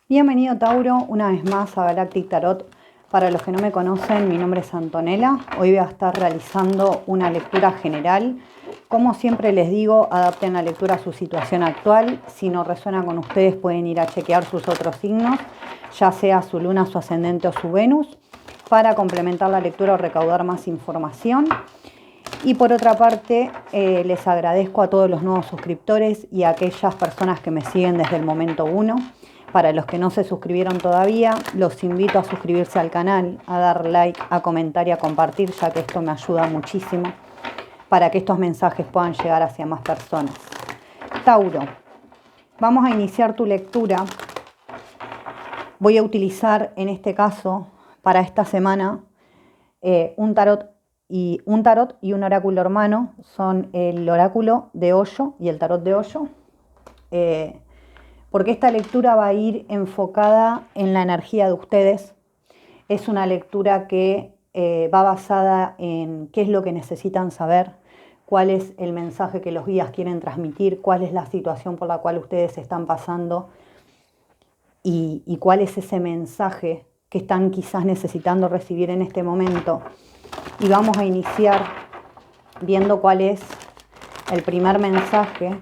Bienvenido Tauro, una vez más a Galactic Tarot. Para los que no me conocen, mi nombre es Antonella. Hoy voy a estar realizando una lectura general. Como siempre les digo, adapten la lectura a su situación actual. Si no resuena con ustedes, pueden ir a chequear sus otros signos, ya sea su luna, su ascendente o su Venus, para complementar la lectura o recaudar más información. Y por otra parte, les agradezco a todos los nuevos suscriptores y a aquellas personas que me siguen desde el momento 1. Para los que no se suscribieron todavía, los invito a suscribirse al canal, a dar like, a comentar y a compartir, ya que esto me ayuda muchísimo para que estos mensajes puedan llegar hacia más personas. Tauro, vamos a iniciar tu lectura. Voy a utilizar en este caso, para esta semana, un tarot y un oráculo hermano. Son el oráculo de Osho y el tarot de Osho. Porque esta lectura va a ir enfocada en la energía de ustedes. Es una lectura que va basada en qué es lo que necesitan saber, cuál es el mensaje que los guías quieren transmitir, cuál es la situación por la cual ustedes están pasando y cuál es ese mensaje que están quizás necesitando recibir en este momento. Y vamos a iniciar viendo cuál es el primer mensaje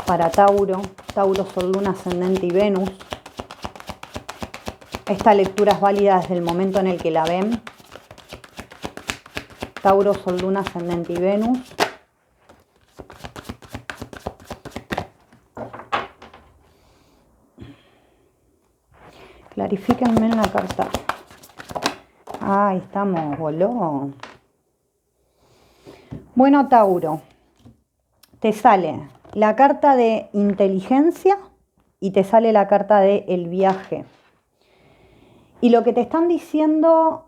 para Tauro. Tauro, Sol, Luna, Ascendente y Venus. Esta lectura es válida desde el momento en el que la ven. Tauro, Sol, Luna, Ascendente y Venus. Clarifíquenme en la carta. Ahí estamos, voló. Bueno, Tauro, te sale la carta de inteligencia y te sale la carta de el viaje. Y lo que te están diciendo,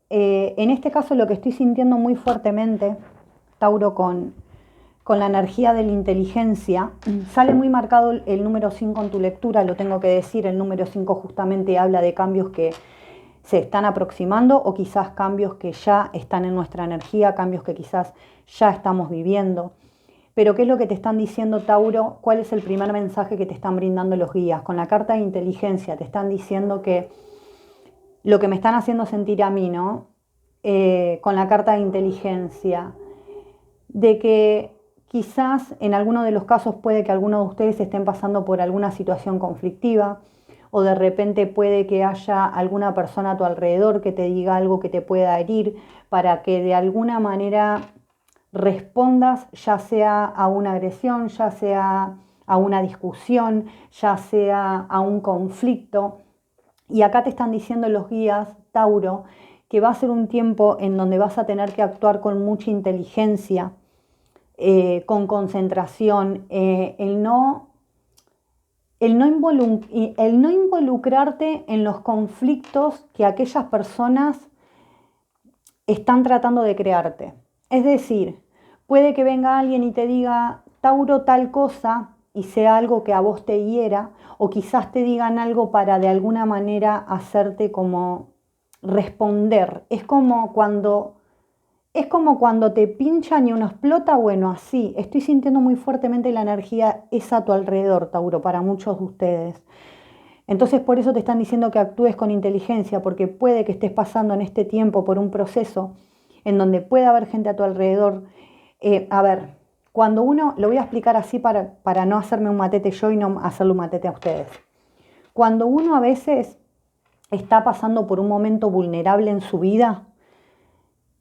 en este caso lo que estoy sintiendo muy fuertemente, Tauro, con la energía de la inteligencia, sale muy marcado el número 5 en tu lectura, lo tengo que decir. El número 5 justamente habla de cambios que se están aproximando o quizás cambios que ya están en nuestra energía, cambios que quizás ya estamos viviendo. Pero ¿qué es lo que te están diciendo, Tauro? ¿Cuál es el primer mensaje que te están brindando los guías? Con la carta de inteligencia te están diciendo que lo que me están haciendo sentir a mí, ¿no? Con la carta de inteligencia, de que quizás en alguno de los casos puede que algunos de ustedes estén pasando por alguna situación conflictiva, o de repente puede que haya alguna persona a tu alrededor que te diga algo que te pueda herir, para que de alguna manera respondas, ya sea a una agresión, ya sea a una discusión, ya sea a un conflicto. Y acá te están diciendo los guías, Tauro, que va a ser un tiempo en donde vas a tener que actuar con mucha inteligencia, con concentración, el no involucrarte en los conflictos que aquellas personas están tratando de crearte. Es decir, puede que venga alguien y te diga, Tauro, tal cosa, y sea algo que a vos te hiera, o quizás te digan algo para de alguna manera hacerte como responder. Es como cuando te pinchan y uno explota. Bueno, así, estoy sintiendo muy fuertemente la energía esa a tu alrededor, Tauro, para muchos de ustedes. Entonces por eso te están diciendo que actúes con inteligencia, porque puede que estés pasando en este tiempo por un proceso en donde puede haber gente a tu alrededor. A ver, cuando uno, lo voy a explicar así para no hacerme un matete yo y no hacerle un matete a ustedes. Cuando uno a veces está pasando por un momento vulnerable en su vida,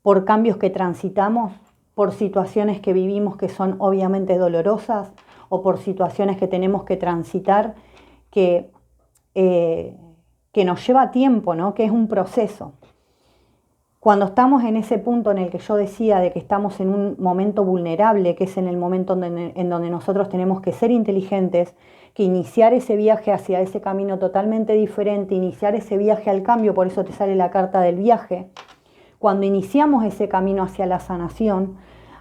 por cambios que transitamos, por situaciones que vivimos que son obviamente dolorosas, o por situaciones que tenemos que transitar, que nos lleva tiempo, ¿no? Que es un proceso. Cuando estamos en ese punto en el que yo decía de que estamos en un momento vulnerable, que es en el momento en donde nosotros tenemos que ser inteligentes, que iniciar ese viaje hacia ese camino totalmente diferente, iniciar ese viaje al cambio, por eso te sale la carta del viaje. Cuando iniciamos ese camino hacia la sanación,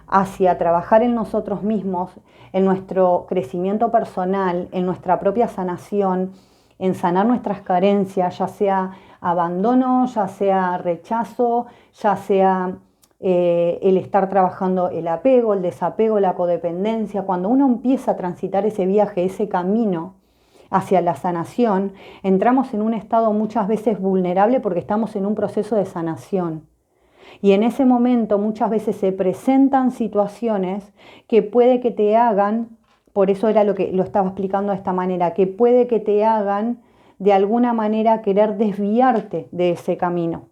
hacia trabajar en nosotros mismos, en nuestro crecimiento personal, en nuestra propia sanación, en sanar nuestras carencias, ya sea abandono, ya sea rechazo, ya sea el estar trabajando el apego, el desapego, la codependencia. Cuando uno empieza a transitar ese viaje, ese camino, hacia la sanación, entramos en un estado muchas veces vulnerable porque estamos en un proceso de sanación. Y en ese momento muchas veces se presentan situaciones que puede que te hagan, por eso era lo que lo estaba explicando de esta manera, que puede que te hagan de alguna manera querer desviarte de ese camino.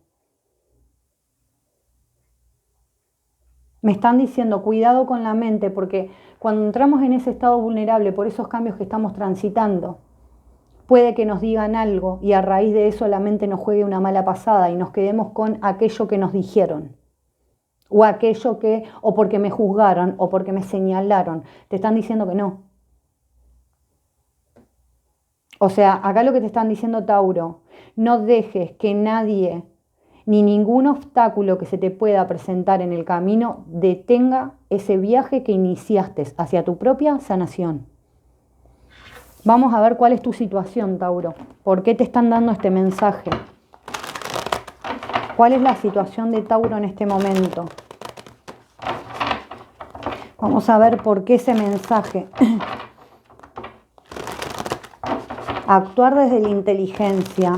Me están diciendo, cuidado con la mente, porque cuando entramos en ese estado vulnerable por esos cambios que estamos transitando, puede que nos digan algo y a raíz de eso la mente nos juegue una mala pasada y nos quedemos con aquello que nos dijeron. O aquello que, o porque me juzgaron, o porque me señalaron. Te están diciendo que no. O sea, acá lo que te están diciendo, Tauro, no dejes que nadie ni ningún obstáculo que se te pueda presentar en el camino detenga ese viaje que iniciaste hacia tu propia sanación. Vamos a ver cuál es tu situación, Tauro. ¿Por qué te están dando este mensaje? ¿Cuál es la situación de Tauro en este momento? Vamos a ver por qué ese mensaje. Actuar desde la inteligencia.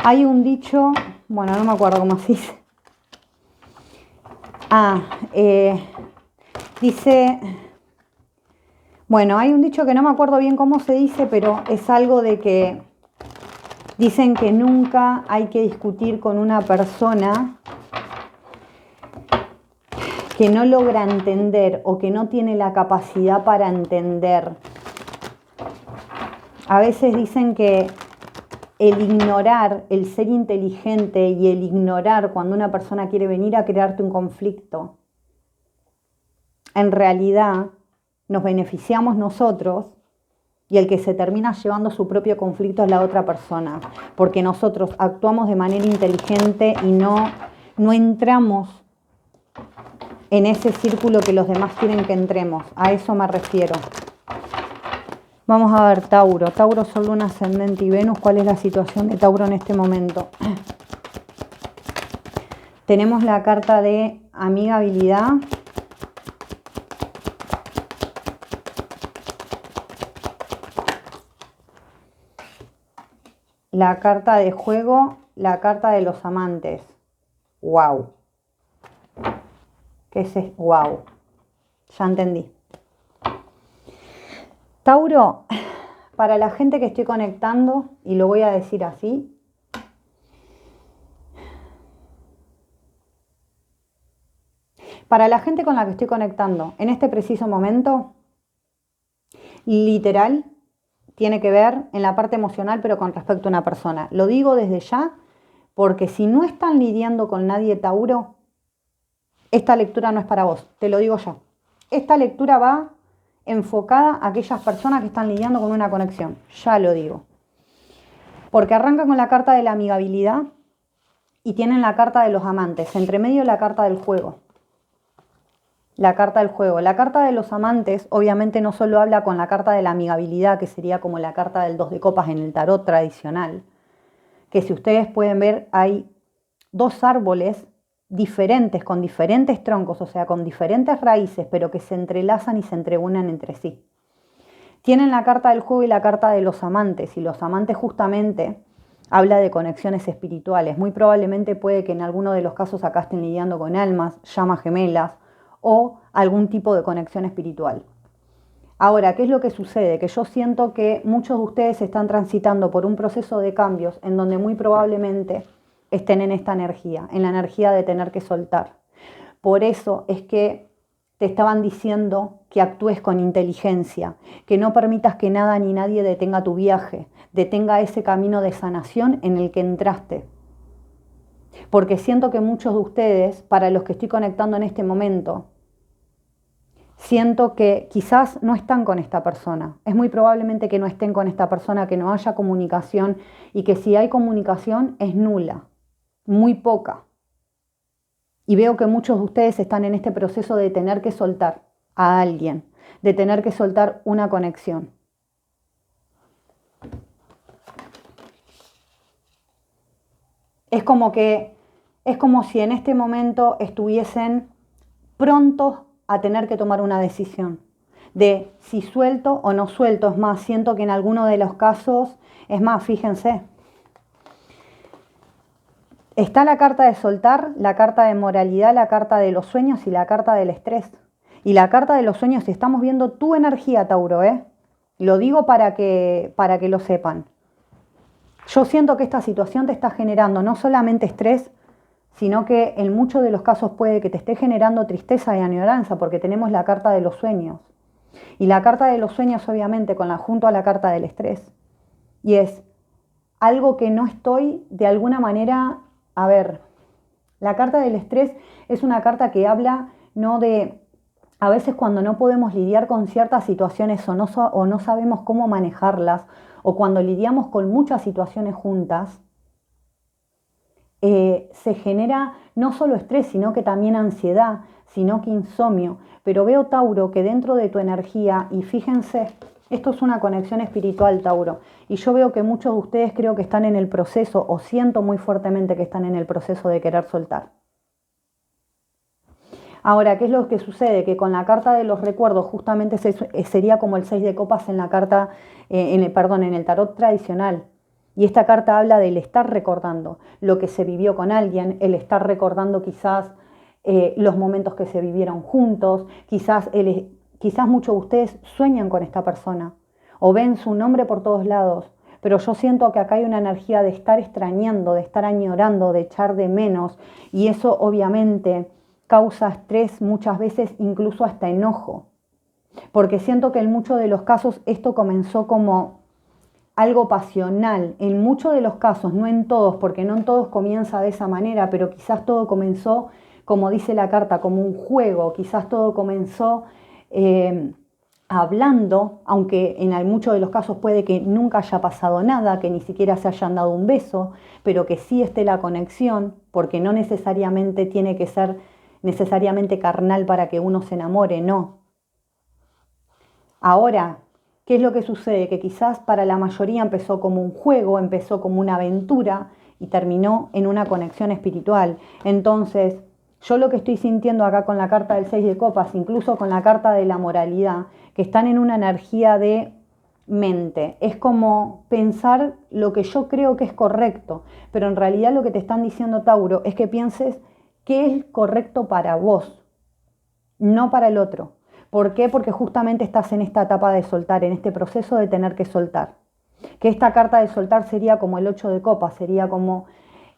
Hay un dicho, bueno, no me acuerdo cómo se dice. Dice, bueno, hay un dicho que no me acuerdo bien cómo se dice, pero es algo de que dicen que nunca hay que discutir con una persona que no logra entender o que no tiene la capacidad para entender. A veces dicen que el ignorar, el ser inteligente y el ignorar cuando una persona quiere venir a crearte un conflicto, en realidad nos beneficiamos nosotros y el que se termina llevando su propio conflicto es la otra persona, porque nosotros actuamos de manera inteligente y no entramos en ese círculo que los demás quieren que entremos. A eso me refiero. Vamos a ver, Tauro. Tauro, Sol, Luna, Ascendente y Venus. ¿Cuál es la situación de Tauro en este momento? Tenemos la carta de amigabilidad. La carta de juego, la carta de los amantes. ¡Wow! ¿Qué es esto? ¡Wow! Ya entendí. Tauro, para la gente que estoy conectando, y lo voy a decir así, para la gente con la que estoy conectando en este preciso momento, literal, tiene que ver en la parte emocional, pero con respecto a una persona. Lo digo desde ya, porque si no están lidiando con nadie, Tauro, esta lectura no es para vos, te lo digo yo. Esta lectura va enfocada a aquellas personas que están lidiando con una conexión, ya lo digo. Porque arranca con la carta de la amigabilidad y tienen la carta de los amantes, entre medio la carta del juego. La carta del juego. La carta de los amantes obviamente no solo habla con la carta de la amigabilidad, que sería como la carta del 2 de copas en el tarot tradicional, que si ustedes pueden ver hay dos árboles diferentes, con diferentes troncos, o sea, con diferentes raíces, pero que se entrelazan y se entreunen entre sí. Tienen la carta del juego y la carta de los amantes, y los amantes justamente habla de conexiones espirituales. Muy probablemente puede que en alguno de los casos acá estén lidiando con almas, llamas gemelas o algún tipo de conexión espiritual. Ahora, ¿qué es lo que sucede? Que yo siento que muchos de ustedes están transitando por un proceso de cambios en donde muy probablemente estén en esta energía, en la energía de tener que soltar. Por eso es que te estaban diciendo que actúes con inteligencia, que no permitas que nada ni nadie detenga tu viaje, detenga ese camino de sanación en el que entraste. Porque siento que muchos de ustedes, para los que estoy conectando en este momento, siento que quizás no están con esta persona. Es muy probablemente que no estén con esta persona, que no haya comunicación y que si hay comunicación es nula, muy poca. Y veo que muchos de ustedes están en este proceso de tener que soltar a alguien, de tener que soltar una conexión. Es como si en este momento estuviesen prontos a tener que tomar una decisión. de si suelto o no suelto. Es más, siento que en alguno de los casos, es más, fíjense, está la carta de soltar, la carta de moralidad, la carta de los sueños y la carta del estrés. Y la carta de los sueños, si estamos viendo tu energía, Tauro, lo digo para que lo sepan. Yo siento que esta situación te está generando no solamente estrés, sino que en muchos de los casos puede que te esté generando tristeza y añoranza, porque tenemos la carta de los sueños. Y la carta de los sueños, obviamente, junto a la carta del estrés. Y es algo que no estoy, de alguna manera, a ver, la carta del estrés es una carta que habla, no de, a veces cuando no podemos lidiar con ciertas situaciones o no sabemos cómo manejarlas, o cuando lidiamos con muchas situaciones juntas, se genera no solo estrés, sino que también ansiedad, sino que insomnio. Pero veo, Tauro, que dentro de tu energía, y fíjense, esto es una conexión espiritual, Tauro, y yo veo que muchos de ustedes creo que están en el proceso, o siento muy fuertemente que están en el proceso de querer soltar. Ahora, ¿qué es lo que sucede? Que con la carta de los recuerdos, justamente sería como el 6 de copas en la carta, en el tarot tradicional. Y esta carta habla del estar recordando lo que se vivió con alguien, el estar recordando quizás los momentos que se vivieron juntos, quizás muchos de ustedes sueñan con esta persona o ven su nombre por todos lados, pero yo siento que acá hay una energía de estar extrañando, de estar añorando, de echar de menos, y eso obviamente causa estrés, muchas veces incluso hasta enojo, porque siento que en muchos de los casos esto comenzó como algo pasional, en muchos de los casos, no en todos, porque no en todos comienza de esa manera, pero quizás todo comenzó, como dice la carta, como un juego, quizás todo comenzó hablando, aunque en muchos de los casos puede que nunca haya pasado nada, que ni siquiera se hayan dado un beso, pero que sí esté la conexión, porque no necesariamente tiene que ser necesariamente carnal para que uno se enamore, no. Ahora, ¿qué es lo que sucede? Que quizás para la mayoría empezó como un juego, empezó como una aventura y terminó en una conexión espiritual. Entonces, yo lo que estoy sintiendo acá con la carta del 6 de copas, incluso con la carta de la moralidad, que están en una energía de mente. Es como pensar lo que yo creo que es correcto, pero en realidad lo que te están diciendo, Tauro, es que pienses qué es correcto para vos, no para el otro. ¿Por qué? Porque justamente estás en esta etapa de soltar, en este proceso de tener que soltar. Que esta carta de soltar sería como el 8 de copas, sería como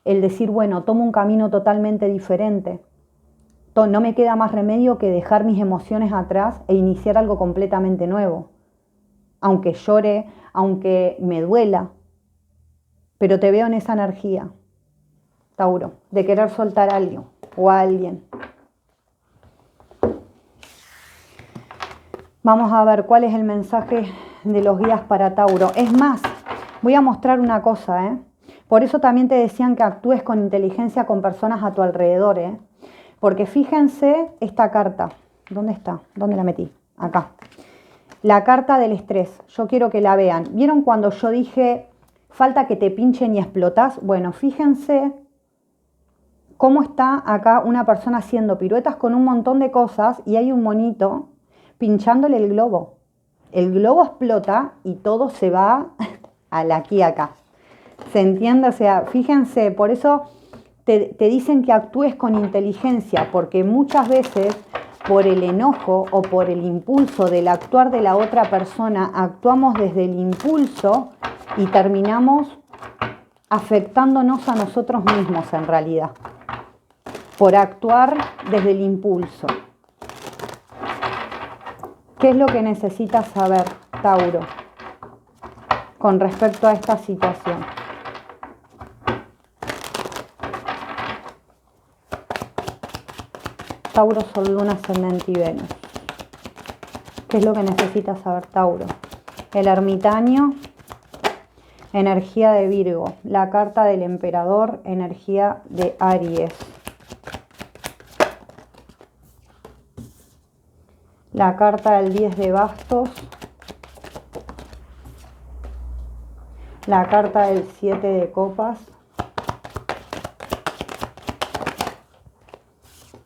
el decir, bueno, tomo un camino totalmente diferente. No me queda más remedio que dejar mis emociones atrás e iniciar algo completamente nuevo. Aunque llore, aunque me duela, pero te veo en esa energía, Tauro, de querer soltar a alguien o a alguien. Vamos a ver cuál es el mensaje de los guías para Tauro. Es más, voy a mostrar una cosa, Por eso también te decían que actúes con inteligencia con personas a tu alrededor, Porque fíjense esta carta. ¿Dónde está? ¿Dónde la metí? Acá. La carta del estrés. Yo quiero que la vean. ¿Vieron cuando yo dije falta que te pinchen y explotás? Bueno, fíjense cómo está acá una persona haciendo piruetas con un montón de cosas y hay un monito pinchándole el globo. El globo explota y todo se va aquí acá. ¿Se entiende? O sea, fíjense, por eso te dicen que actúes con inteligencia, porque muchas veces por el enojo o por el impulso del actuar de la otra persona, actuamos desde el impulso y terminamos afectándonos a nosotros mismos en realidad, por actuar desde el impulso. ¿Qué es lo que necesitas saber, Tauro, con respecto a esta situación? Tauro, Sol, Luna, Ascendente y Venus. ¿Qué es lo que necesitas saber, Tauro? El ermitaño, energía de Virgo. La carta del emperador, energía de Aries. La carta del 10 de bastos. La carta del 7 de copas.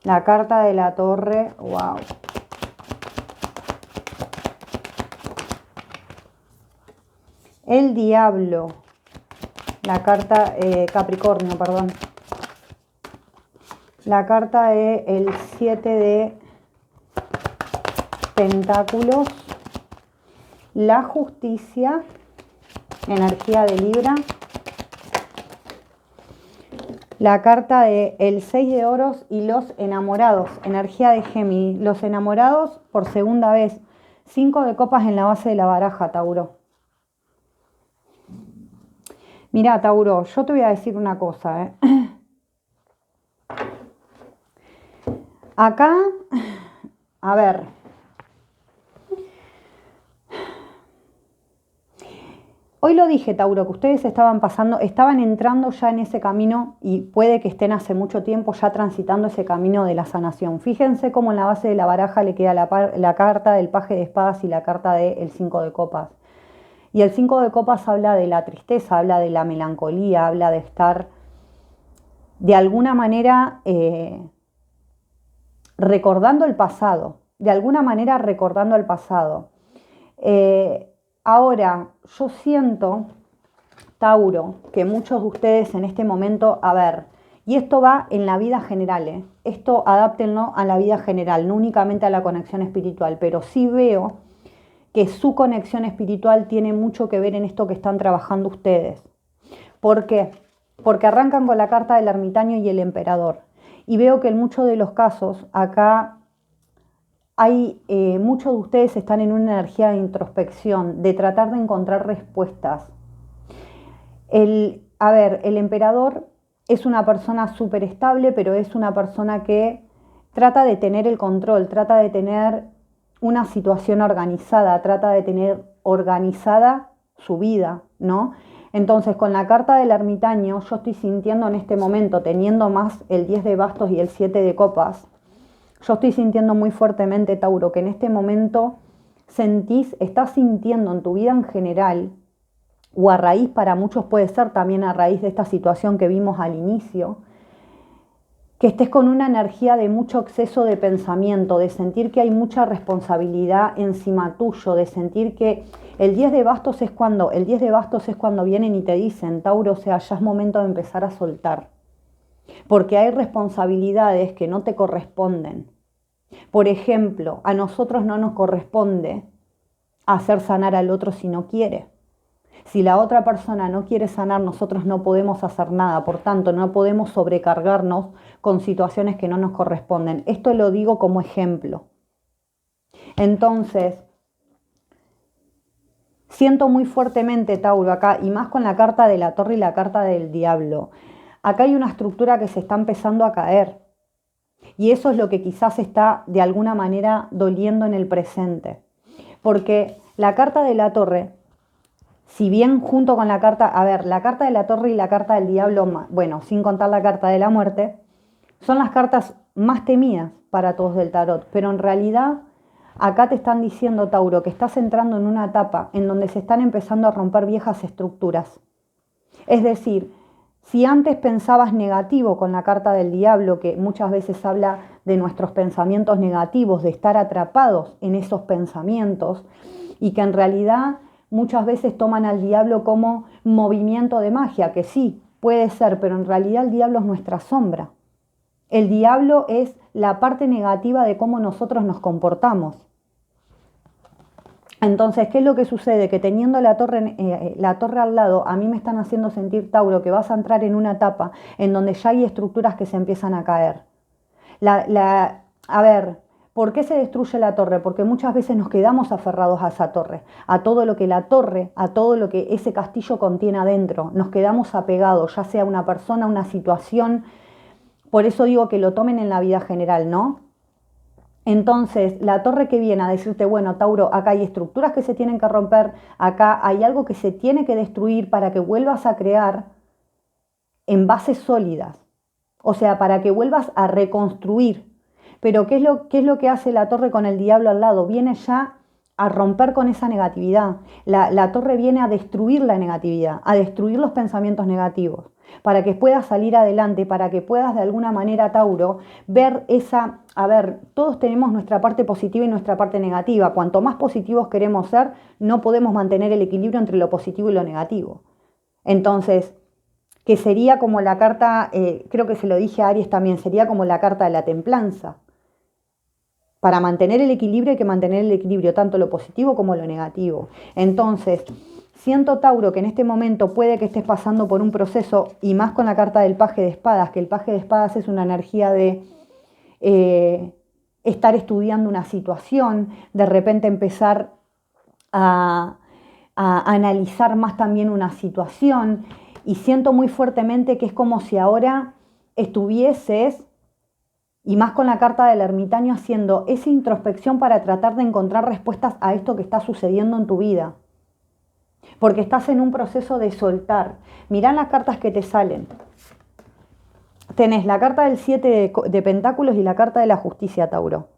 La carta de la torre. Wow. el diablo, la carta Capricornio, perdón. La carta de el 7 de pentáculos, la justicia, energía de Libra, la carta de el 6 de oros y los enamorados, energía de Géminis, los enamorados por segunda vez, 5 de copas en la base de la baraja, Tauro. Mirá, Tauro, yo te voy a decir una cosa, Acá, a ver, hoy lo dije, Tauro, que ustedes estaban entrando ya en ese camino y puede que estén hace mucho tiempo ya transitando ese camino de la sanación. Fíjense cómo en la base de la baraja le queda la carta del paje de espadas y la carta del 5 de copas. Y el 5 de copas habla de la tristeza, habla de la melancolía, habla de estar de alguna manera recordando el pasado, Ahora, yo siento, Tauro, que muchos de ustedes en este momento, a ver, y esto va en la vida general, esto adáptenlo a la vida general, no únicamente a la conexión espiritual, pero sí veo que su conexión espiritual tiene mucho que ver en esto que están trabajando ustedes. ¿Por qué? Porque arrancan con la carta del ermitaño y el emperador. Y veo que en muchos de los casos acá muchos de ustedes están en una energía de introspección, de tratar de encontrar respuestas. El emperador es una persona súper estable, pero es una persona que trata de tener el control, trata de tener una situación organizada, trata de tener organizada su vida, ¿no? Entonces, con la carta del ermitaño, yo estoy sintiendo en este momento, teniendo más el 10 de bastos y el 7 de copas, yo estoy sintiendo muy fuertemente, Tauro, que en este momento estás sintiendo en tu vida en general, o a raíz, para muchos puede ser también a raíz de esta situación que vimos al inicio, que estés con una energía de mucho exceso de pensamiento, de sentir que hay mucha responsabilidad encima tuyo, de sentir que el 10 de bastos es cuando vienen y te dicen, Tauro, o sea, ya es momento de empezar a soltar. Porque hay responsabilidades que no te corresponden. Por ejemplo, a nosotros no nos corresponde hacer sanar al otro si no quiere. Si la otra persona no quiere sanar, nosotros no podemos hacer nada. Por tanto, no podemos sobrecargarnos con situaciones que no nos corresponden. Esto lo digo como ejemplo. Entonces, siento muy fuertemente, Tauro, acá, y más con la carta de la torre y la carta del diablo. Acá hay una estructura que se está empezando a caer. Y eso es lo que quizás está de alguna manera doliendo en el presente. Porque la carta de la torre, si bien junto con la carta, la carta de la torre y la carta del diablo, bueno, sin contar la carta de la muerte, son las cartas más temidas para todos del tarot. Pero en realidad, acá te están diciendo, Tauro, que estás entrando en una etapa en donde se están empezando a romper viejas estructuras. Es decir, si antes pensabas negativo con la carta del diablo, que muchas veces habla de nuestros pensamientos negativos, de estar atrapados en esos pensamientos, y que en realidad muchas veces toman al diablo como movimiento de magia, que sí, puede ser, pero en realidad el diablo es nuestra sombra. El diablo es la parte negativa de cómo nosotros nos comportamos. Entonces, ¿qué es lo que sucede? Que teniendo la torre al lado, a mí me están haciendo sentir, Tauro, que vas a entrar en una etapa en donde ya hay estructuras que se empiezan a caer. ¿Por qué se destruye la torre? Porque muchas veces nos quedamos aferrados a esa torre, a todo lo que la torre, a todo lo que ese castillo contiene adentro. Nos quedamos apegados, ya sea una persona, una situación. Por eso digo que lo tomen en la vida general, ¿no? Entonces, la torre que viene a decirte, bueno, Tauro, acá hay estructuras que se tienen que romper, acá hay algo que se tiene que destruir para que vuelvas a crear en bases sólidas. O sea, para que vuelvas a reconstruir. Pero ¿qué es lo que hace la torre con el diablo al lado? Viene ya a romper con esa negatividad. La torre viene a destruir la negatividad, a destruir los pensamientos negativos. para que puedas salir adelante, para que puedas de alguna manera, Tauro, ver todos tenemos nuestra parte positiva y nuestra parte negativa. Cuanto más positivos queremos ser, no podemos mantener el equilibrio entre lo positivo y lo negativo. Entonces, que sería como la carta, creo que se lo dije a Aries también, sería como la carta de la templanza. Para mantener el equilibrio hay que mantener el equilibrio, tanto lo positivo como lo negativo. Entonces, siento, Tauro, que en este momento puede que estés pasando por un proceso, y más con la carta del paje de espadas, que el paje de espadas es una energía de estar estudiando una situación, de repente empezar a analizar más también una situación, y siento muy fuertemente que es como si ahora estuvieses, y más con la carta del ermitaño, haciendo esa introspección para tratar de encontrar respuestas a esto que está sucediendo en tu vida. Porque estás en un proceso de soltar. Mirá las cartas que te salen. Tenés la carta del 7 de Pentáculos y la carta de la justicia, Tauro.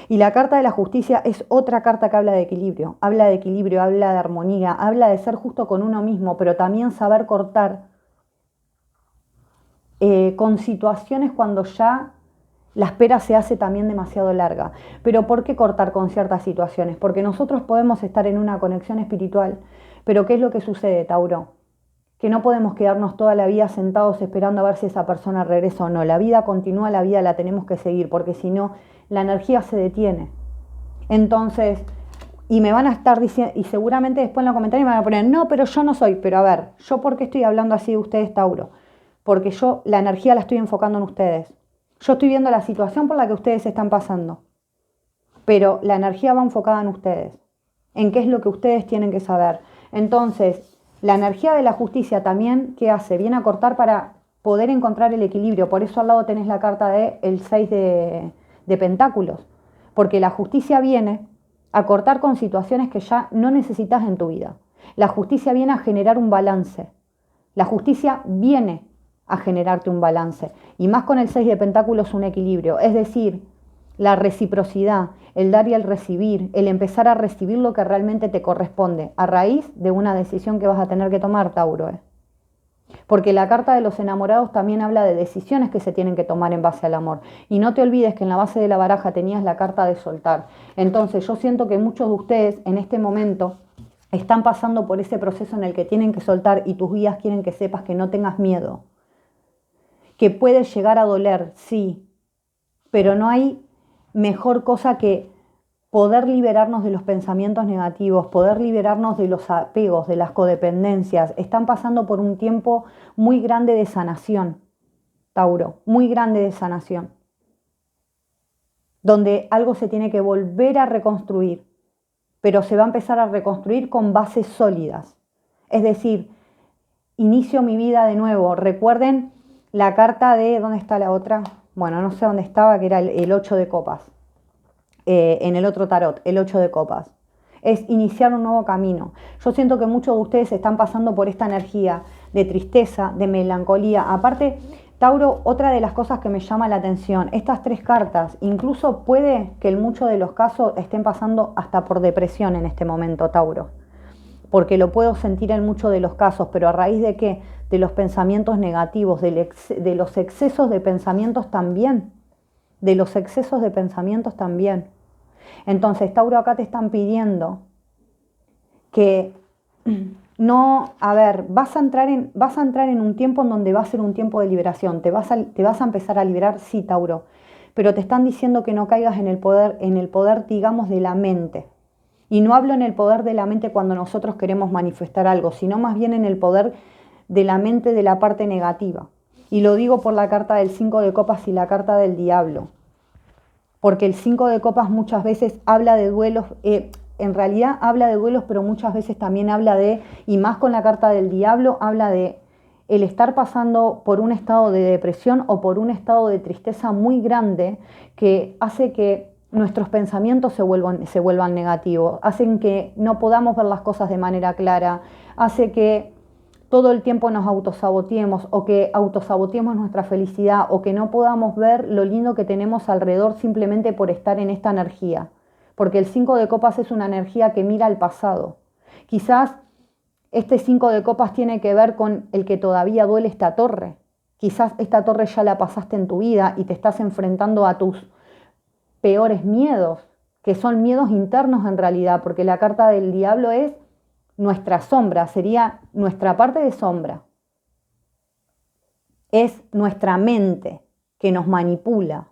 Y la carta de la justicia es otra carta que habla de equilibrio. Habla de equilibrio, habla de armonía, habla de ser justo con uno mismo, pero también saber cortar con situaciones cuando ya la espera se hace también demasiado larga. Pero ¿por qué cortar con ciertas situaciones? Porque nosotros podemos estar en una conexión espiritual, pero ¿qué es lo que sucede, Tauro? Que no podemos quedarnos toda la vida sentados esperando a ver si esa persona regresa o no. La vida continúa, la vida la tenemos que seguir, porque si no, la energía se detiene. Entonces, y me van a estar diciendo, y seguramente después en los comentarios me van a poner, no, pero yo no soy. Pero a ver, ¿yo por qué estoy hablando así de ustedes, Tauro? Porque yo la energía la estoy enfocando en ustedes. Yo estoy viendo la situación por la que ustedes están pasando, pero la energía va enfocada en ustedes, en qué es lo que ustedes tienen que saber. Entonces, la energía de la justicia también, ¿qué hace? Viene a cortar para poder encontrar el equilibrio. Por eso al lado tenés la carta de el 6 de Pentáculos, porque la justicia viene a cortar con situaciones que ya no necesitas en tu vida. La justicia viene a generar un balance. La justicia viene a generarte un balance. Y más con el 6 de Pentáculos, un equilibrio. Es decir, la reciprocidad, el dar y el recibir, el empezar a recibir lo que realmente te corresponde, a raíz de una decisión que vas a tener que tomar, Tauro. Porque la carta de los enamorados también habla de decisiones que se tienen que tomar en base al amor. Y no te olvides que en la base de la baraja tenías la carta de soltar. Entonces yo siento que muchos de ustedes en este momento están pasando por ese proceso en el que tienen que soltar, y tus guías quieren que sepas que no tengas miedo. Que puede llegar a doler, sí, pero no hay mejor cosa que poder liberarnos de los pensamientos negativos, poder liberarnos de los apegos, de las codependencias. Están pasando por un tiempo muy grande de sanación, Tauro, muy grande de sanación, donde algo se tiene que volver a reconstruir, pero se va a empezar a reconstruir con bases sólidas. Es decir, inicio mi vida de nuevo. Recuerden la carta de, ¿dónde está la otra? Bueno, no sé dónde estaba, que era el 8 de copas. En el otro tarot, el 8 de copas. Es iniciar un nuevo camino. Yo siento que muchos de ustedes están pasando por esta energía de tristeza, de melancolía. Aparte, Tauro, otra de las cosas que me llama la atención, estas tres cartas, incluso puede que en muchos de los casos estén pasando hasta por depresión en este momento, Tauro. Porque lo puedo sentir en muchos de los casos, pero ¿a raíz de qué? De los pensamientos negativos, de los excesos de pensamientos también. De los excesos de pensamientos también. Entonces, Tauro, acá te están pidiendo que no, vas a entrar en un tiempo en donde va a ser un tiempo de liberación. Te vas a empezar a liberar, sí, Tauro, pero te están diciendo que no caigas en el poder, digamos, de la mente. Y no hablo en el poder de la mente cuando nosotros queremos manifestar algo, sino más bien en el poder de la mente de la parte negativa. Y lo digo por la carta del 5 de copas y la carta del diablo. Porque el 5 de copas muchas veces habla de duelos, en realidad habla de duelos, pero muchas veces también habla de, y más con la carta del diablo, habla de el estar pasando por un estado de depresión o por un estado de tristeza muy grande que hace que nuestros pensamientos se vuelvan negativos, hacen que no podamos ver las cosas de manera clara, hace que todo el tiempo nos autosaboteemos o que autosaboteemos nuestra felicidad o que no podamos ver lo lindo que tenemos alrededor simplemente por estar en esta energía. Porque el 5 de copas es una energía que mira al pasado. Quizás Este 5 de copas tiene que ver con el que todavía duele esta torre. Quizás esta torre ya la pasaste en tu vida y te estás enfrentando a tus peores miedos, que son miedos internos en realidad, porque la carta del diablo es nuestra sombra, sería nuestra parte de sombra. Es nuestra mente que nos manipula.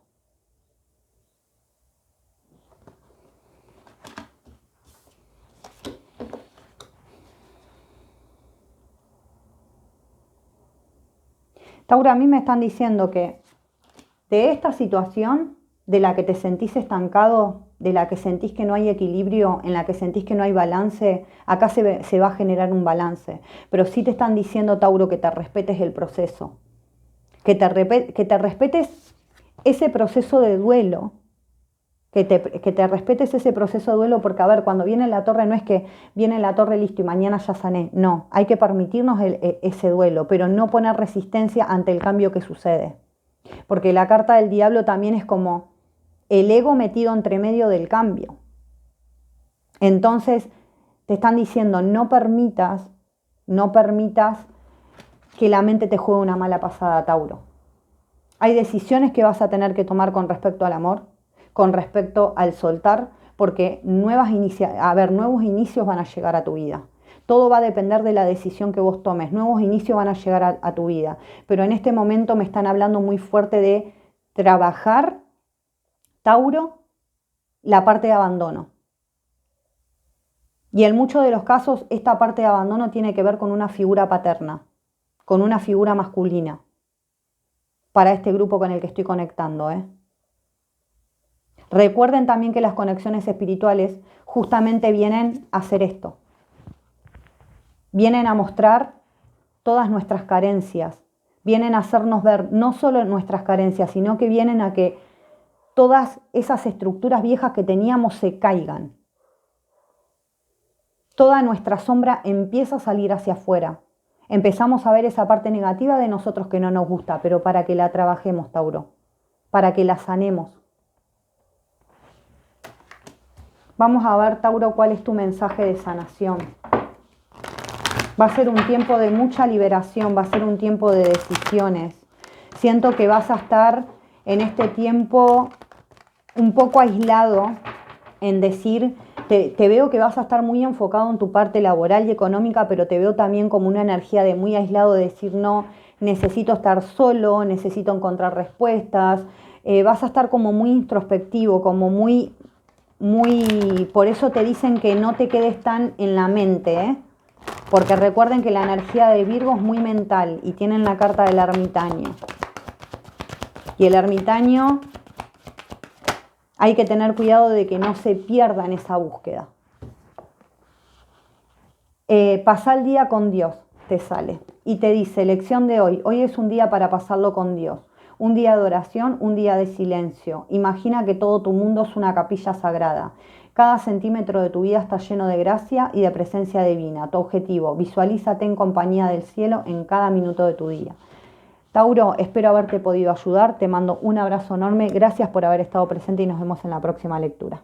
Tauro, a mí me están diciendo que de esta situación de la que te sentís estancado, de la que sentís que no hay equilibrio, en la que sentís que no hay balance, acá se va a generar un balance. Pero sí te están diciendo, Tauro, que te respetes el proceso, que te respetes ese proceso de duelo, que te respetes ese proceso de duelo, porque a ver, cuando viene la torre no es que viene la torre listo y mañana ya sané, no, hay que permitirnos ese duelo, pero no poner resistencia ante el cambio que sucede. Porque la carta del diablo también es como el ego metido entre medio del cambio. Entonces te están diciendo no permitas que la mente te juegue una mala pasada, Tauro. Hay decisiones que vas a tener que tomar con respecto al amor, con respecto al soltar, porque nuevos inicios van a llegar a tu vida. Todo va a depender de la decisión que vos tomes. Nuevos inicios van a llegar a tu vida. Pero en este momento me están hablando muy fuerte de trabajar, Tauro, la parte de abandono. Y en muchos de los casos esta parte de abandono tiene que ver con una figura paterna, con una figura masculina, para este grupo con el que estoy conectando, Recuerden también que las conexiones espirituales justamente vienen a hacer esto. Vienen a mostrar todas nuestras carencias, vienen a hacernos ver no solo nuestras carencias, sino que vienen a que todas esas estructuras viejas que teníamos se caigan. Toda nuestra sombra empieza a salir hacia afuera. Empezamos a ver esa parte negativa de nosotros que no nos gusta, pero para que la trabajemos, Tauro, para que la sanemos. Vamos a ver, Tauro, cuál es tu mensaje de sanación. Va a ser un tiempo de mucha liberación, va a ser un tiempo de decisiones. Siento que vas a estar en este tiempo un poco aislado en decir, te veo que vas a estar muy enfocado en tu parte laboral y económica, pero te veo también como una energía de muy aislado, de decir, no, necesito estar solo, necesito encontrar respuestas. Vas a estar como muy introspectivo, como muy, por eso te dicen que no te quedes tan en la mente, porque recuerden que la energía de Virgo es muy mental y tienen la carta del ermitaño. Y el ermitaño hay que tener cuidado de que no se pierda en esa búsqueda. Pasá el día con Dios, te sale. Y te dice, lección de hoy. Hoy es un día para pasarlo con Dios. Un día de oración, un día de silencio. Imagina que todo tu mundo es una capilla sagrada. Cada centímetro de tu vida está lleno de gracia y de presencia divina. Tu objetivo, visualízate en compañía del cielo en cada minuto de tu día. Tauro, espero haberte podido ayudar. Te mando un abrazo enorme. Gracias por haber estado presente y nos vemos en la próxima lectura.